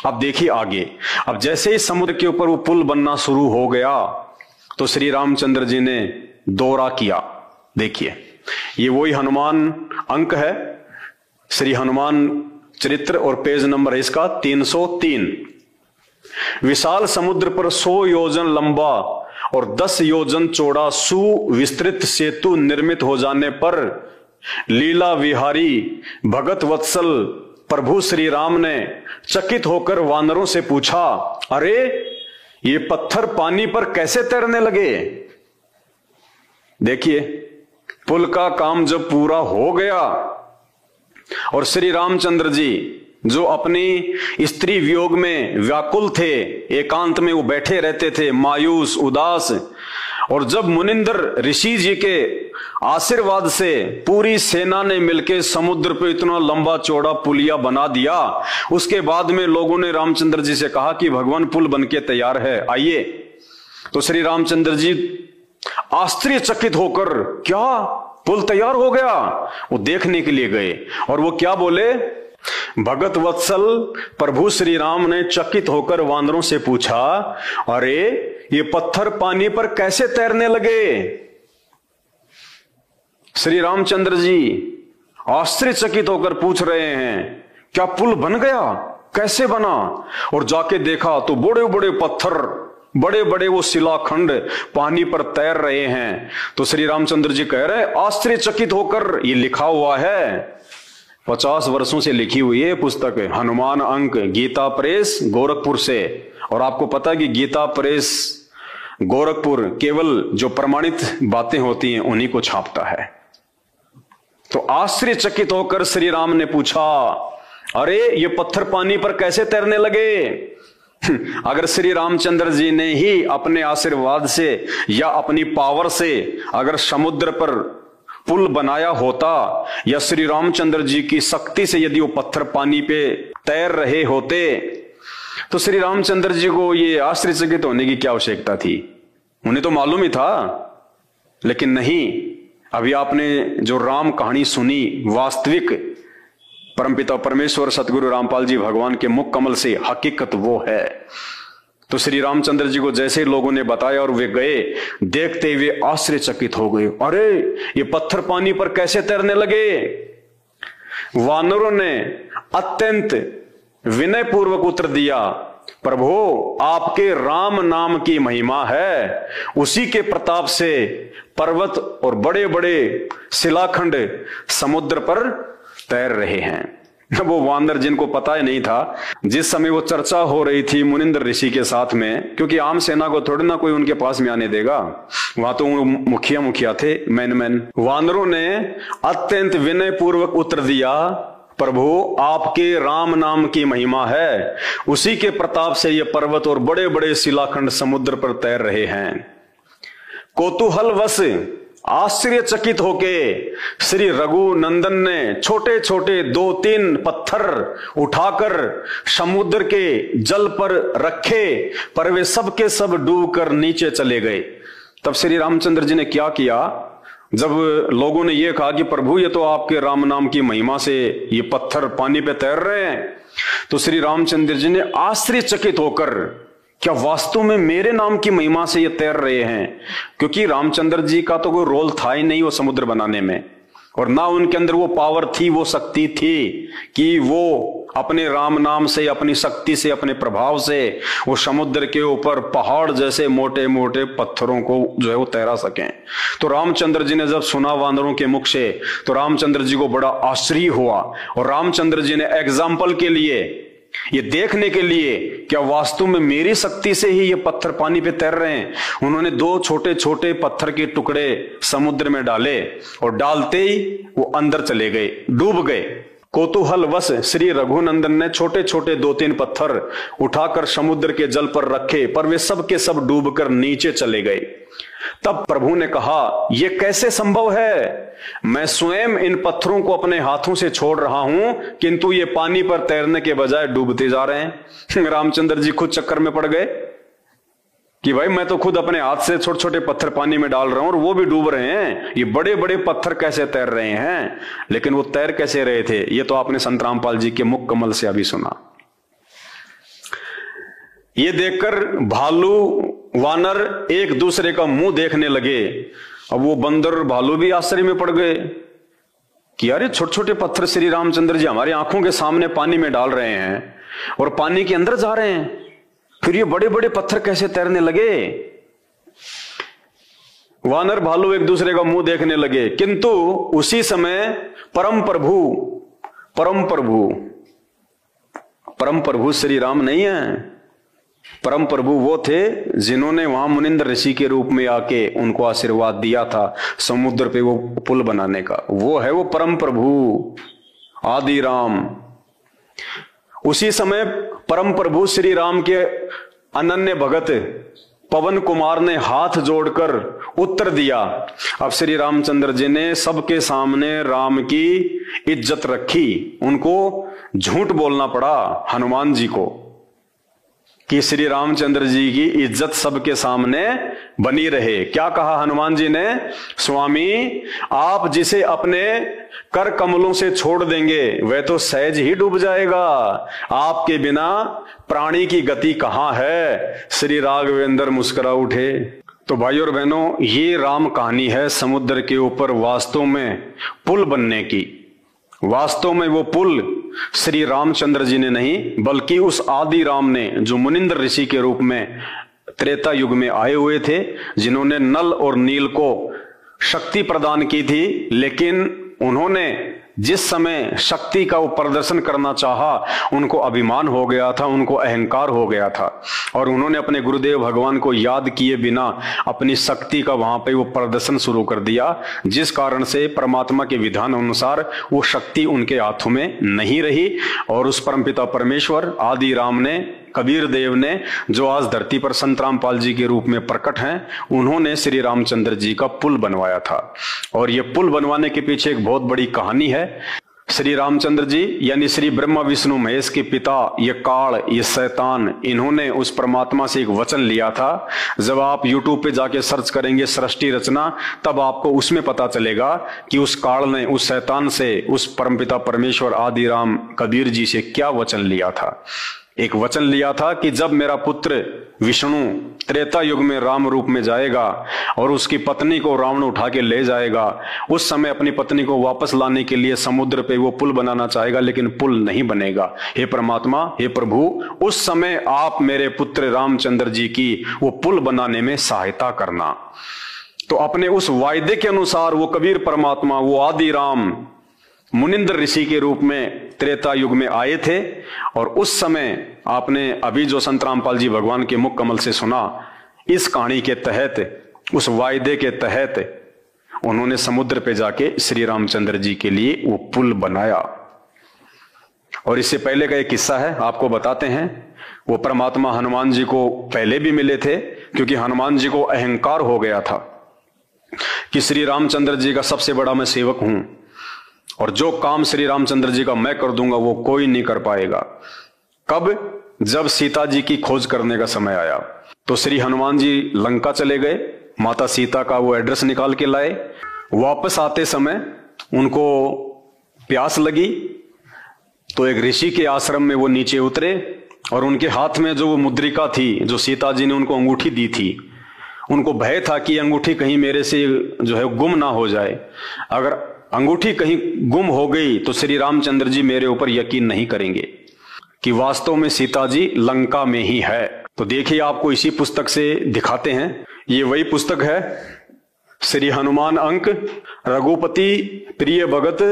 अब देखिए आगे, अब जैसे ही समुद्र के ऊपर वो पुल बनना शुरू हो गया तो श्री रामचंद्र जी ने दौरा किया। देखिए ये वही हनुमान अंक है, श्री हनुमान चरित्र, और पेज नंबर है इसका 303। विशाल समुद्र पर 100 योजन लंबा और 10 योजन चौड़ा सुविस्तृत सेतु निर्मित हो जाने पर लीला विहारी भगत वत्सल प्रभु श्री राम ने चकित होकर वानरों से पूछा, अरे ये पत्थर पानी पर कैसे तैरने लगे? देखिए पुल का काम जब पूरा हो गया और श्री रामचंद्र जी जो अपनी स्त्री वियोग में व्याकुल थे, एकांत में वो बैठे रहते थे मायूस उदास, और जब मुनिंदर ऋषि जी के आशीर्वाद से पूरी सेना ने मिलकर समुद्र पे इतना लंबा चौड़ा पुलिया बना दिया, उसके बाद में लोगों ने रामचंद्र जी से कहा कि भगवान पुल बनके तैयार है, आइए। तो श्री रामचंद्र जी आश्चर्यचकित होकर, क्या पुल तैयार हो गया? वो देखने के लिए गए और वो क्या बोले, भगत वत्सल प्रभु श्री राम ने चकित होकर वानरों से पूछा, अरे ये पत्थर पानी पर कैसे तैरने लगे? श्री रामचंद्र जी आश्चर्यचकित होकर पूछ रहे हैं, क्या पुल बन गया? कैसे बना? और जाके देखा तो बड़े बड़े पत्थर, बड़े बड़े वो शिलाखंड पानी पर तैर रहे हैं। तो श्री रामचंद्र जी कह रहे आश्चर्यचकित होकर, ये लिखा हुआ है, 50 वर्षों से लिखी हुई है पुस्तक, हनुमान अंक, गीता प्रेस गोरखपुर से। और आपको पता है कि गीता प्रेस गोरखपुर केवल जो प्रमाणित बातें होती हैं उन्हीं को छापता है। तो आश्चर्यचकित होकर श्री राम ने पूछा, अरे ये पत्थर पानी पर कैसे तैरने लगे? अगर श्री रामचंद्र जी ने ही अपने आशीर्वाद से या अपनी पावर से अगर समुद्र पर पुल बनाया होता, या श्री रामचंद्र जी की शक्ति से यदि वो पत्थर पानी पे तैर रहे होते, तो श्री रामचंद्र जी को ये आश्चर्यचकित होने की क्या आवश्यकता थी? उन्हें तो मालूम ही था। लेकिन नहीं, अभी आपने जो राम कहानी सुनी, वास्तविक परमपिता परमेश्वर सतगुरु रामपाल जी भगवान के मुख कमल से हकीकत वो है। तो श्री रामचंद्र जी को जैसे लोगों ने बताया और वे गए, देखते हुए आश्चर्यचकित हो गए, अरे ये पत्थर पानी पर कैसे तैरने लगे? वानरों ने अत्यंत विनय पूर्वक उत्तर दिया, प्रभु आपके राम नाम की महिमा है, उसी के प्रताप से पर्वत और बड़े बड़े शिलाखंड समुद्र पर तैर रहे हैं। वो वानर जिनको पता ही नहीं था, जिस समय वो चर्चा हो रही थी मुनिंदर ऋषि के साथ में, क्योंकि आम सेना को थोड़ी ना कोई उनके पास में आने देगा, वहां तो मुखिया थे, मैन। वानरों ने अत्यंत विनय पूर्वक उत्तर दिया, प्रभु आपके राम नाम की महिमा है, उसी के प्रताप से ये पर्वत और बड़े बड़े शिलाखंड समुद्र पर तैर रहे हैं। कौतूहलवश आश्चर्यचकित होके श्री रघुनंदन ने छोटे छोटे 2-3 पत्थर उठाकर समुद्र के जल पर रखे, पर वे सब के सब डूबकर नीचे चले गए। तब श्री रामचंद्र जी ने क्या किया, जब लोगों ने यह कहा कि प्रभु ये तो आपके राम नाम की महिमा से ये पत्थर पानी पे तैर रहे हैं, तो श्री रामचंद्र जी ने आश्चर्यचकित होकर, क्या वास्तव में मेरे नाम की महिमा से ये तैर रहे हैं? क्योंकि रामचंद्र जी का तो कोई रोल था ही नहीं वो समुद्र बनाने में, और ना उनके अंदर वो पावर थी, वो शक्ति थी कि वो अपने राम नाम से, अपनी शक्ति से, अपने प्रभाव से वो समुद्र के ऊपर पहाड़ जैसे मोटे मोटे पत्थरों को जो है वो तैरा सकें। तो रामचंद्र जी ने जब सुना वानरों के मुख से, तो रामचंद्र जी को बड़ा आश्चर्य हुआ, और रामचंद्र जी ने एग्जाम्पल के लिए, ये देखने के लिए क्या वास्तव में मेरी शक्ति से ही ये पत्थर पानी पे तैर रहे हैं, उन्होंने 2 छोटे छोटे पत्थर के टुकड़े समुद्र में डाले, और डालते ही वो अंदर चले गए, डूब गए। कौतूहलवश श्री रघुनंदन ने छोटे छोटे 2-3 पत्थर उठाकर समुद्र के जल पर रखे, पर वे सब के सब डूबकर नीचे चले गए। तब प्रभु ने कहा, यह कैसे संभव है? मैं स्वयं इन पत्थरों को अपने हाथों से छोड़ रहा हूं, किंतु ये पानी पर तैरने के बजाय डूबते जा रहे हैं। रामचंद्र जी खुद चक्कर में पड़ गए कि भाई मैं तो खुद अपने हाथ से छोटे छोटे पत्थर पानी में डाल रहा हूं और वो भी डूब रहे हैं, ये बड़े बड़े पत्थर कैसे तैर रहे हैं? लेकिन वो तैर कैसे रहे थे, ये तो आपने संत रामपाल जी के मुख कमल से अभी सुना। ये देखकर भालू वानर एक दूसरे का मुंह देखने लगे। अब वो बंदर और भालू भी आश्चर्य में पड़ गए कि यार ये छोटे छोटे पत्थर श्री रामचंद्र जी हमारी आंखों के सामने पानी में डाल रहे हैं और पानी के अंदर जा रहे हैं, फिर ये बड़े बड़े पत्थर कैसे तैरने लगे। वानर भालू एक दूसरे का मुंह देखने लगे, किंतु उसी समय परम प्रभु श्री राम नहीं है। परम प्रभु वो थे जिन्होंने वहां मुनिंद्र ऋषि के रूप में आके उनको आशीर्वाद दिया था समुद्र पे वो पुल बनाने का। वो है वो परम प्रभु आदि राम। उसी समय परम प्रभु श्री राम के अनन्य भगत पवन कुमार ने हाथ जोड़कर उत्तर दिया। अब श्री रामचंद्र जी ने सबके सामने राम की इज्जत रखी। उनको झूठ बोलना पड़ा हनुमान जी को कि श्री रामचंद्र जी की इज्जत सबके सामने बनी रहे। क्या कहा हनुमान जी ने? स्वामी, आप जिसे अपने कर कमलों से छोड़ देंगे वह तो सहज ही डूब जाएगा, आपके बिना प्राणी की गति कहां है। श्री राघवेंद्र मुस्कुरा उठे। तो भाइयों और बहनों, ये राम कहानी है समुद्र के ऊपर वास्तव में पुल बनने की। वास्तव में वो पुल श्री रामचंद्र जी ने नहीं बल्कि उस आदि राम ने, जो मुनिंद्र ऋषि के रूप में त्रेता युग में आए हुए थे, जिन्होंने नल और नील को शक्ति प्रदान की थी, लेकिन उन्होंने जिस समय शक्ति का वो प्रदर्शन करना चाहा उनको अभिमान हो गया था, उनको अहंकार हो गया था और उन्होंने अपने गुरुदेव भगवान को याद किए बिना अपनी शक्ति का वहां पे वो प्रदर्शन शुरू कर दिया, जिस कारण से परमात्मा के विधान अनुसार वो शक्ति उनके हाथों में नहीं रही। और उस परमपिता परमेश्वर आदि राम ने, कबीर देव ने, जो आज धरती पर संत रामपाल जी के रूप में प्रकट हैं, उन्होंने श्री रामचंद्र जी का पुल बनवाया था। और ये पुल बनवाने के पीछे एक बहुत बड़ी कहानी है। श्री रामचंद्र जी यानी श्री ब्रह्मा विष्णु महेश के पिता, ये काल, ये शैतान, इन्होंने उस परमात्मा से एक वचन लिया था। जब आप YouTube पे जाके सर्च करेंगे सृष्टि रचना, तब आपको उसमें पता चलेगा कि उस काल ने उस शैतान से उस परमपिता परमेश्वर आदि राम कबीर जी से क्या वचन लिया था। एक वचन लिया था कि जब मेरा पुत्र विष्णु त्रेता युग में राम रूप में जाएगा और उसकी पत्नी को रावण उठा के ले जाएगा, उस समय अपनी पत्नी को वापस लाने के लिए समुद्र पे वो पुल बनाना चाहेगा, लेकिन पुल नहीं बनेगा। हे परमात्मा, हे प्रभु, उस समय आप मेरे पुत्र रामचंद्र जी की वो पुल बनाने में सहायता करना। तो अपने उस वायदे के अनुसार वो कबीर परमात्मा, वो आदि राम मुनिंद्र ऋषि के रूप में त्रेता युग में आए थे। और उस समय आपने अभी जो संत रामपाल जी भगवान के मुख कमल से सुना, इस कहानी के तहत, उस वायदे के तहत उन्होंने समुद्र पे जाके श्री रामचंद्र जी के लिए वो पुल बनाया। और इससे पहले का एक किस्सा है, आपको बताते हैं। वो परमात्मा हनुमान जी को पहले भी मिले थे, क्योंकि हनुमान जी को अहंकार हो गया था कि श्री रामचंद्र जी का सबसे बड़ा मैं सेवक हूं और जो काम श्री रामचंद्र जी का मैं कर दूंगा वो कोई नहीं कर पाएगा। कब? जब सीता जी की खोज करने का समय आया तो श्री हनुमान जी लंका चले गए, माता सीता का वो एड्रेस निकाल के लाए। वापस आते समय उनको प्यास लगी तो एक ऋषि के आश्रम में वो नीचे उतरे और उनके हाथ में जो वो मुद्रिका थी, जो सीता जी ने उनको अंगूठी दी थी, उनको भय था कि अंगूठी कहीं मेरे से जो है गुम ना हो जाए। अगर अंगूठी कहीं गुम हो गई तो श्री रामचंद्र जी मेरे ऊपर यकीन नहीं करेंगे कि वास्तव में सीता जी लंका में ही है। तो देखिए, आपको इसी पुस्तक से दिखाते हैं। ये वही पुस्तक है, श्री हनुमान अंक रघुपति प्रिय भगत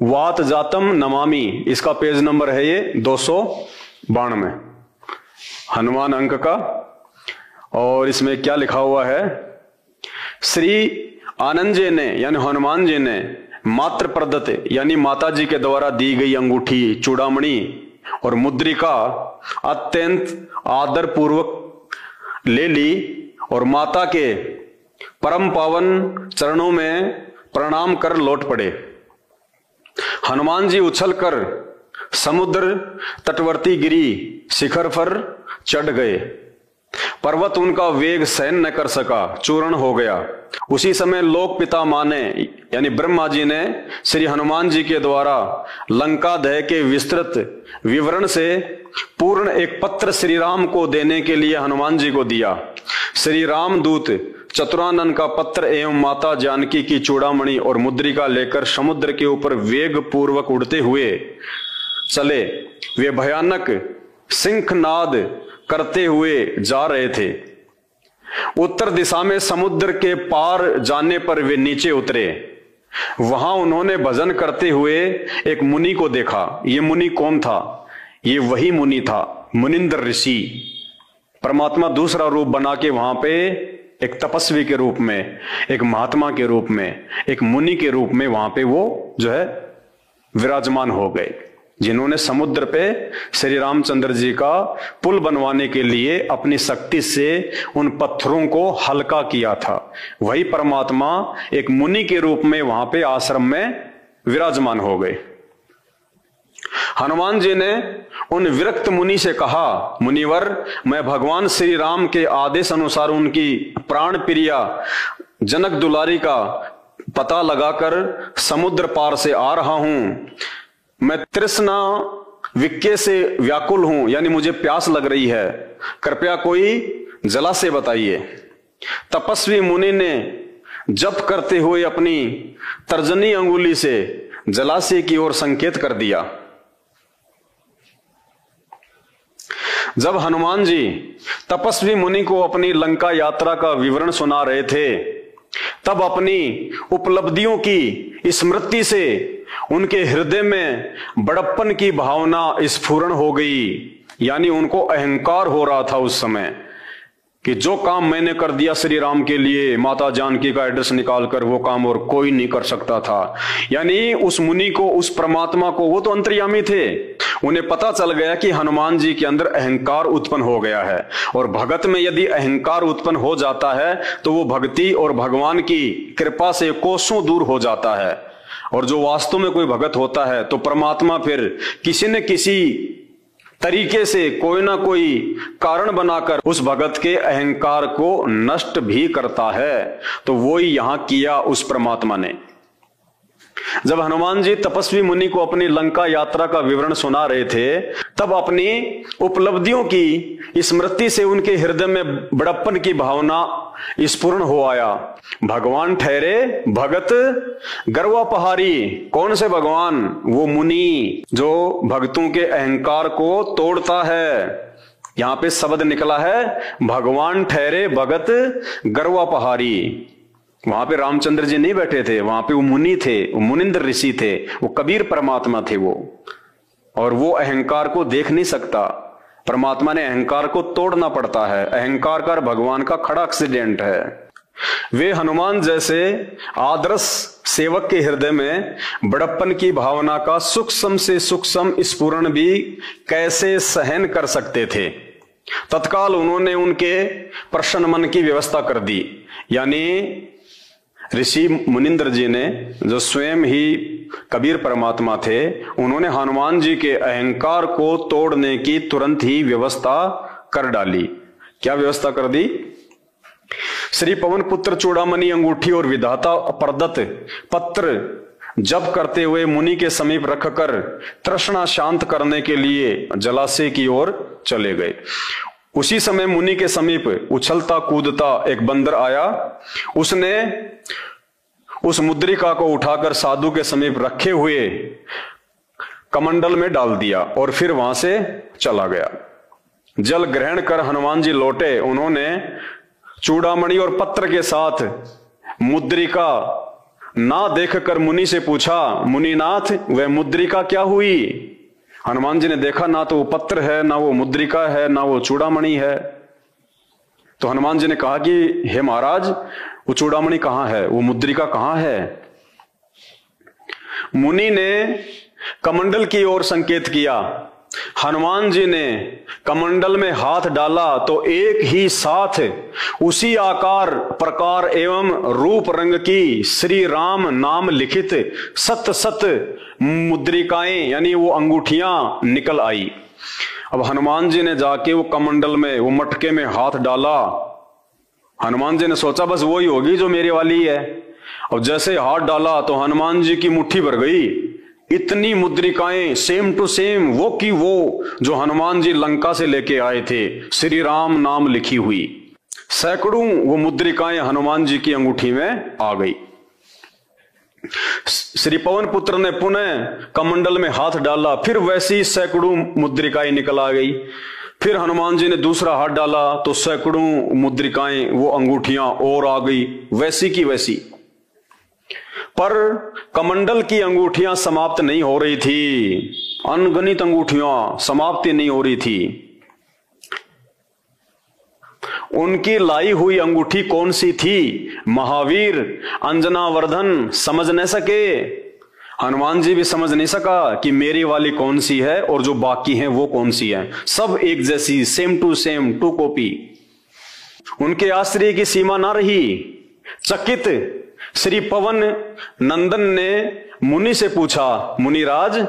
वात जातम नमामि। इसका पेज नंबर है ये 292 हनुमान अंक का। और इसमें क्या लिखा हुआ है? श्री आनंद जी ने यानी हनुमान जी ने मात्र प्रदत्त यानी माता जी के द्वारा दी गई अंगूठी, चूड़ामणि और मुद्रिका अत्यंत आदर पूर्वक ले ली और माता के परम पावन चरणों में प्रणाम कर लौट पड़े। हनुमान जी उछलकर समुद्र तटवर्ती गिरी शिखर पर चढ़ गए। पर्वत उनका वेग सहन न कर सका, चूर्ण हो गया। उसी समय लोक पिता माने यानी ब्रह्मा जी ने श्री हनुमान जी के द्वारा लंका दह के विस्तृत विवरण से पूर्ण एक पत्र श्री राम को देने के लिए हनुमान जी को दिया। श्री राम दूत चतुरानन का पत्र एवं माता जानकी की चूड़ामणि और मुद्रिका लेकर समुद्र के ऊपर वेग पूर्वक उड़ते हुए चले। वे भयानक सिंहनाद करते हुए जा रहे थे। उत्तर दिशा में समुद्र के पार जाने पर वे नीचे उतरे। वहां उन्होंने भजन करते हुए एक मुनि को देखा। ये मुनि कौन था? ये वही मुनि था, मुनिंद्र ऋषि। परमात्मा दूसरा रूप बना के वहां पे एक तपस्वी के रूप में, एक महात्मा के रूप में, एक मुनि के रूप में वहां पे वो जो है विराजमान हो गए, जिन्होंने समुद्र पे श्री रामचंद्र जी का पुल बनवाने के लिए अपनी शक्ति से उन पत्थरों को हल्का किया था। वही परमात्मा एक मुनि के रूप में वहां पे आश्रम में विराजमान हो गए। हनुमान जी ने उन विरक्त मुनि से कहा, मुनिवर, मैं भगवान श्री राम के आदेश अनुसार उनकी प्राण प्रिया जनक दुलारी का पता लगाकर समुद्र पार से आ रहा हूं। मैं तृष्णा विक्के से व्याकुल हूं, यानी मुझे प्यास लग रही है, कृपया कोई जलाशय बताइए। तपस्वी मुनि ने जप करते हुए अपनी तर्जनी अंगुली से जलाशय की ओर संकेत कर दिया। जब हनुमान जी तपस्वी मुनि को अपनी लंका यात्रा का विवरण सुना रहे थे, तब अपनी उपलब्धियों की स्मृति से उनके हृदय में बड़प्पन की भावना स्फुरण हो गई। यानी उनको अहंकार हो रहा था उस समय कि जो काम मैंने कर दिया श्री राम के लिए, माता जानकी का एड्रेस निकालकर, वो काम और कोई नहीं कर सकता था। यानी उस मुनि को, उस परमात्मा को, वो तो अंतर्यामी थे, उन्हें पता चल गया कि हनुमान जी के अंदर अहंकार उत्पन्न हो गया है। और भगत में यदि अहंकार उत्पन्न हो जाता है तो वो भक्ति और भगवान की कृपा से कोसों दूर हो जाता है। और जो वास्तव में कोई भगत होता है तो परमात्मा फिर किसी न किसी तरीके से, कोई ना कोई कारण बनाकर उस भगत के अहंकार को नष्ट भी करता है। तो वो ही यहां किया उस परमात्मा ने। जब हनुमान जी तपस्वी मुनि को अपनी लंका यात्रा का विवरण सुना रहे थे, तब अपनी उपलब्धियों की स्मृति से उनके हृदय में बड़प्पन की भावना स्फुरण हो आया। भगवान ठहरे भगत गर्वापहारी। कौन से भगवान? वो मुनि जो भक्तों के अहंकार को तोड़ता है। यहां पे शब्द निकला है, भगवान ठहरे भगत गर्वापहारी। वहां पे रामचंद्र जी नहीं बैठे थे, वहां पे वो मुनि थे, वो मुनिंद्र ऋषि थे, वो कबीर परमात्मा थे वो। और वो अहंकार को देख नहीं सकता। परमात्मा ने अहंकार को तोड़ना पड़ता है। अहंकार का भगवान का खड़ा एक्सीडेंट है। वे हनुमान जैसे आदर्श सेवक के हृदय में बड़प्पन की भावना का सूक्ष्म से सूक्ष्म स्फुरण भी कैसे सहन कर सकते थे। तत्काल उन्होंने उनके प्रसन्न मन की व्यवस्था कर दी। यानी ऋषि मुनिंद्र जी ने, जो स्वयं ही कबीर परमात्मा थे, उन्होंने हनुमान जी के अहंकार को तोड़ने की तुरंत ही व्यवस्था कर डाली। क्या व्यवस्था कर दी? श्री पवन पुत्र चूड़ामणि अंगूठी और विधाता प्रदत्त पत्र जप करते हुए मुनि के समीप रखकर तृष्णा शांत करने के लिए जलाशय की ओर चले गए। उसी समय मुनि के समीप उछलता कूदता एक बंदर आया। उसने उस मुद्रिका को उठाकर साधु के समीप रखे हुए कमंडल में डाल दिया और फिर वहां से चला गया। जल ग्रहण कर हनुमान जी लौटे। उन्होंने चूड़ामणि और पत्र के साथ मुद्रिका ना देखकर मुनि से पूछा, मुनिनाथ, वह मुद्रिका क्या हुई? हनुमान जी ने देखा, ना तो वो पत्र है, ना वो मुद्रिका है, ना वो चूड़ामणि है। तो हनुमान जी ने कहा कि हे महाराज, वो चूड़ामणि कहां है, वो मुद्रिका कहां है? मुनि ने कमंडल की ओर संकेत किया। हनुमान जी ने कमंडल में हाथ डाला तो एक ही साथ उसी आकार, प्रकार एवं रूप रंग की श्री राम नाम लिखित सत सत मुद्रिकाएं, यानी वो अंगूठियां निकल आई। अब हनुमान जी ने जाके वो कमंडल में, वो मटके में हाथ डाला। हनुमान जी ने सोचा बस वही होगी जो मेरे वाली है। और जैसे हाथ डाला तो हनुमान जी की मुट्ठी भर गई। इतनी मुद्रिकाएं सेम टू सेम वो की वो जो हनुमान जी लंका से लेके आए थे, श्री राम नाम लिखी हुई। सैकड़ों वो मुद्रिकाएं हनुमान जी की अंगूठी में आ गई। श्री पवन पुत्र ने पुनः कमंडल में हाथ डाला, फिर वैसी सैकड़ों मुद्रिकाएं निकल आ गई। फिर हनुमान जी ने दूसरा हाथ डाला तो सैकड़ों मुद्रिकाएं, वो अंगूठियां और आ गई, वैसी की वैसी। पर कमंडल की अंगूठियां समाप्त नहीं हो रही थी, अनगिनत अंगूठियां समाप्ति नहीं हो रही थी। उनकी लाई हुई अंगूठी कौन सी थी? महावीर अंजनावर्धन समझ न सके, हनुमान जी भी समझ नहीं सका कि मेरी वाली कौन सी है और जो बाकी हैं वो कौन सी है। सब एक जैसी, सेम टू कॉपी। उनके आश्चर्य की सीमा ना रही। चकित श्री पवन नंदन ने मुनि से पूछा, मुनिराज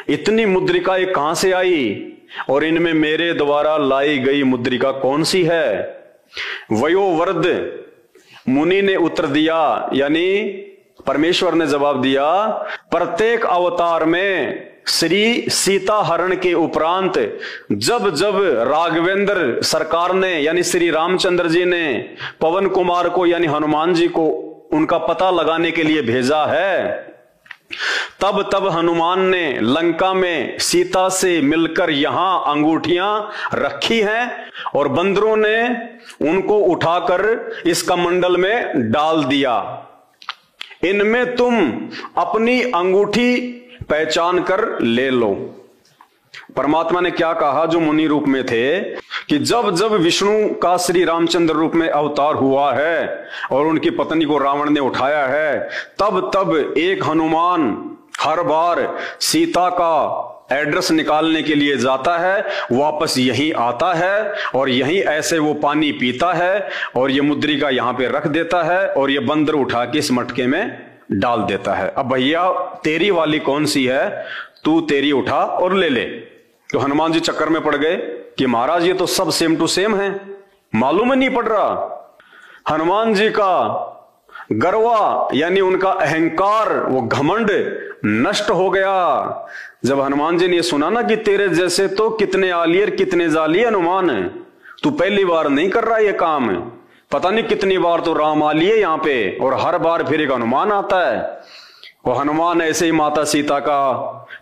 इतनी मुद्रिकाएं कहां से आई और इनमें मेरे द्वारा लाई गई मुद्रिका कौन सी है? वयोवृद्ध मुनि ने उत्तर दिया, यानी परमेश्वर ने जवाब दिया, प्रत्येक अवतार में श्री सीता हरण के उपरांत जब जब राघवेंद्र सरकार ने यानी श्री रामचंद्र जी ने पवन कुमार को यानी हनुमान जी को उनका पता लगाने के लिए भेजा है, तब तब हनुमान ने लंका में सीता से मिलकर यहां अंगूठियां रखी हैं और बंदरों ने उनको उठाकर इस कमंडल में डाल दिया। इनमें तुम अपनी अंगूठी पहचान कर ले लो। परमात्मा ने क्या कहा जो मुनि रूप में थे कि जब जब विष्णु का श्री रामचंद्र रूप में अवतार हुआ है और उनकी पत्नी को रावण ने उठाया है, तब तब एक हनुमान हर बार सीता का एड्रेस निकालने के लिए जाता है, वापस यहीं आता है और यहीं ऐसे वो पानी पीता है और ये मुद्रिका यहां पे रख देता है और ये बंदर उठा के इस मटके में डाल देता है। अब भैया तेरी वाली कौन सी है, तू तेरी उठा और ले ले। तो हनुमान जी चक्कर में पड़ गए कि महाराज ये तो सब सेम टू सेम है, मालूम ही नहीं पड़ रहा। हनुमान जी का गर्वा यानी उनका अहंकार, वो घमंड नष्ट हो गया। जब हनुमान जी ने सुना ना कि तेरे जैसे तो कितने आलियर कितने जाली हनुमान है, तू पहली बार नहीं कर रहा ये काम, पता नहीं कितनी बार तो राम आ लिए यहां पे और हर बार फिर एक हनुमान आता है। वो हनुमान ऐसे ही माता सीता का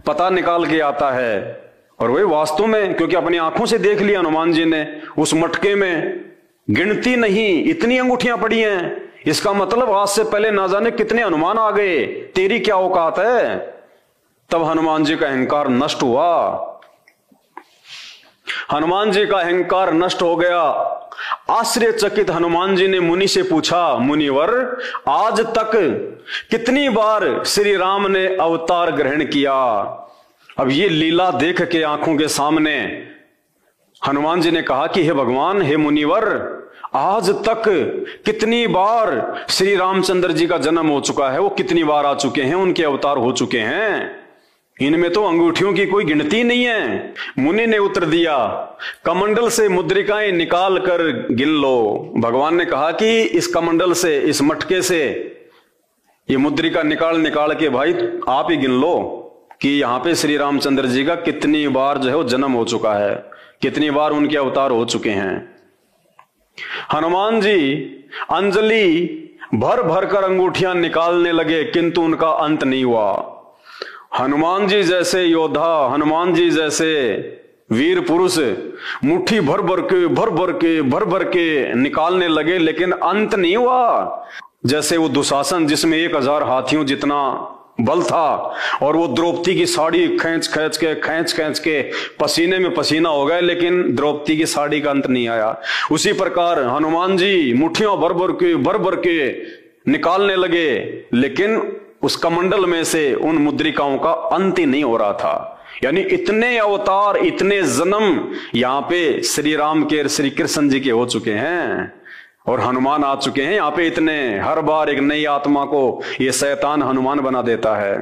पता निकाल के आता है और वही वास्तव में, क्योंकि अपनी आंखों से देख लिया हनुमान जी ने, उस मटके में गिनती नहीं इतनी अंगूठियां पड़ी हैं। इसका मतलब आज से पहले ना जाने कितने हनुमान आ गए, तेरी क्या औकात है। तब हनुमान जी का अहंकार नष्ट हुआ। हनुमान जी का अहंकार नष्ट हो गया। आश्चर्यचकित हनुमान जी ने मुनि से पूछा, मुनिवर आज तक कितनी बार श्री राम ने अवतार ग्रहण किया? अब ये लीला देख के आंखों के सामने हनुमान जी ने कहा कि हे भगवान, हे मुनिवर, आज तक कितनी बार श्री रामचंद्र जी का जन्म हो चुका है, वो कितनी बार आ चुके हैं, उनके अवतार हो चुके हैं, इनमें तो अंगूठियों की कोई गिनती नहीं है। मुनि ने उत्तर दिया, कमंडल से मुद्रिकाएं निकाल कर गिन लो। भगवान ने कहा कि इस कमंडल से, इस मटके से ये मुद्रिका निकाल के भाई आप ही गिन लो कि यहां पे श्री रामचंद्र जी का कितनी बार जो है वो जन्म हो चुका है, कितनी बार उनके अवतार हो चुके हैं। हनुमान जी अंजलि भर भर कर अंगूठियां निकालने लगे, किंतु उनका अंत नहीं हुआ। हनुमान जी जैसे योद्धा, हनुमान जी जैसे वीर पुरुष मुट्ठी भर भर के निकालने लगे, लेकिन अंत नहीं हुआ। जैसे वो दुशासन जिसमें 1000 हाथियों जितना बल था और वो द्रौपदी की साड़ी खींच खींच के पसीने में पसीना हो गए, लेकिन द्रौपदी की साड़ी का अंत नहीं आया। उसी प्रकार हनुमान जी मुट्ठियों भर भर के निकालने लगे, लेकिन उस कमंडल में से उन मुद्रिकाओं का अंत ही नहीं हो रहा था। यानी इतने अवतार, इतने जन्म यहां पे श्री राम के, श्री कृष्ण जी के हो चुके हैं और हनुमान आ चुके हैं यहां पे इतने। हर बार एक नई आत्मा को ये शैतान हनुमान बना देता है।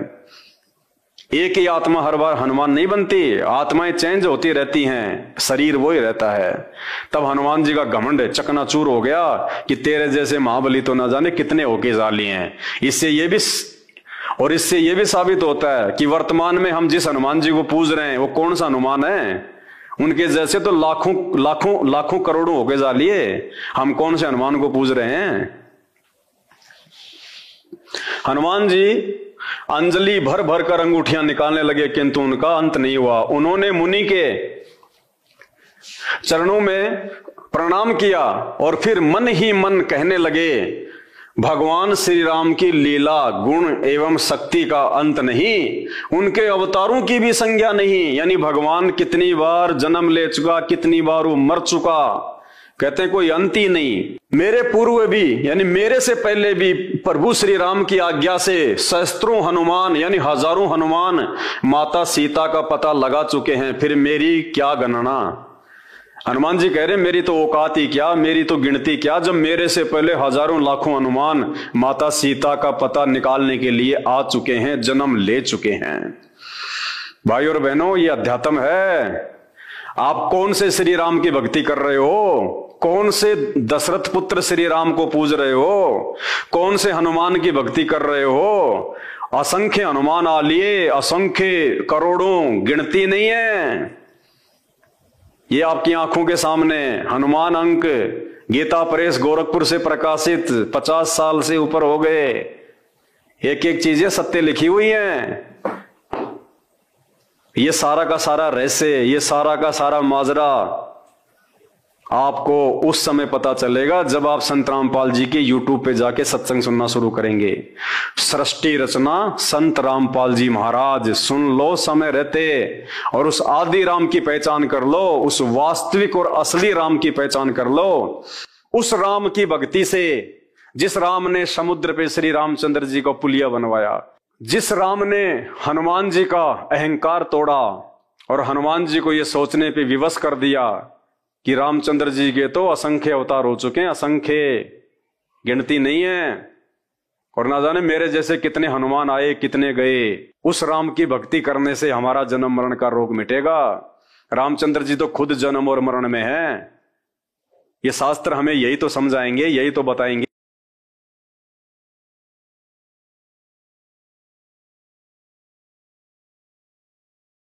एक ही आत्मा हर बार हनुमान नहीं बनती, आत्माएं चेंज होती रहती हैं, शरीर वो ही रहता है। तब हनुमान जी का घमंड चकनाचूर हो गया कि तेरे जैसे महाबली तो ना जाने कितने होके जाली हैं। इससे ये भी और इससे यह भी साबित होता है कि वर्तमान में हम जिस हनुमान जी को पूज रहे हैं वो कौन सा हनुमान है। उनके जैसे तो लाखों लाखों लाखों करोड़ों होके जालिए, हम कौन से हनुमान को पूज रहे हैं। हनुमान जी अंजलि भर भर कर अंगूठियां निकालने लगे, किंतु उनका अंत नहीं हुआ। उन्होंने मुनि के चरणों में प्रणाम किया और फिर मन ही मन कहने लगे, भगवान श्री राम की लीला गुण एवं शक्ति का अंत नहीं, उनके अवतारों की भी संज्ञा नहीं। यानी भगवान कितनी बार जन्म ले चुका, कितनी बार वो मर चुका, कहते हैं कोई अंत ही नहीं। मेरे पूर्व भी यानी मेरे से पहले भी प्रभु श्री राम की आज्ञा से सहस्त्रों हनुमान यानी हजारों हनुमान माता सीता का पता लगा चुके हैं, फिर मेरी क्या गणना। हनुमान जी कह रहे मेरी तो औकात ही क्या, मेरी तो गिनती क्या, जब मेरे से पहले हजारों लाखों हनुमान माता सीता का पता निकालने के लिए आ चुके हैं, जन्म ले चुके हैं। भाई और बहनों, ये अध्यात्म है। आप कौन से श्री राम की भक्ति कर रहे हो? कौन से दशरथ पुत्र श्री राम को पूज रहे हो? कौन से हनुमान की भक्ति कर रहे हो? असंख्य हनुमान आ लिए, असंख्य करोड़ों, गिनती नहीं है। ये आपकी आंखों के सामने हनुमान अंक गीता प्रेस गोरखपुर से प्रकाशित 50 साल से ऊपर हो गए, एक एक चीजें सत्य लिखी हुई हैं। ये सारा का सारा रहस्य, ये सारा का सारा माजरा आपको उस समय पता चलेगा जब आप संत रामपाल जी के YouTube पे जाके सत्संग सुनना शुरू करेंगे। सृष्टि रचना संत रामपाल जी महाराज, सुन लो समय रहते और उस आदि राम की पहचान कर लो, उस वास्तविक और असली राम की पहचान कर लो। उस राम की भक्ति से जिस राम ने समुद्र पे श्री रामचंद्र जी को पुलिया बनवाया, जिस राम ने हनुमान जी का अहंकार तोड़ा और हनुमान जी को यह सोचने पे विवश कर दिया कि रामचंद्र जी के तो असंख्य अवतार हो चुके हैं, असंख्य गिनती नहीं है, और ना जाने मेरे जैसे कितने हनुमान आए कितने गए। उस राम की भक्ति करने से हमारा जन्म मरण का रोग मिटेगा। रामचंद्र जी तो खुद जन्म और मरण में है। ये शास्त्र हमें यही तो समझाएंगे, यही तो बताएंगे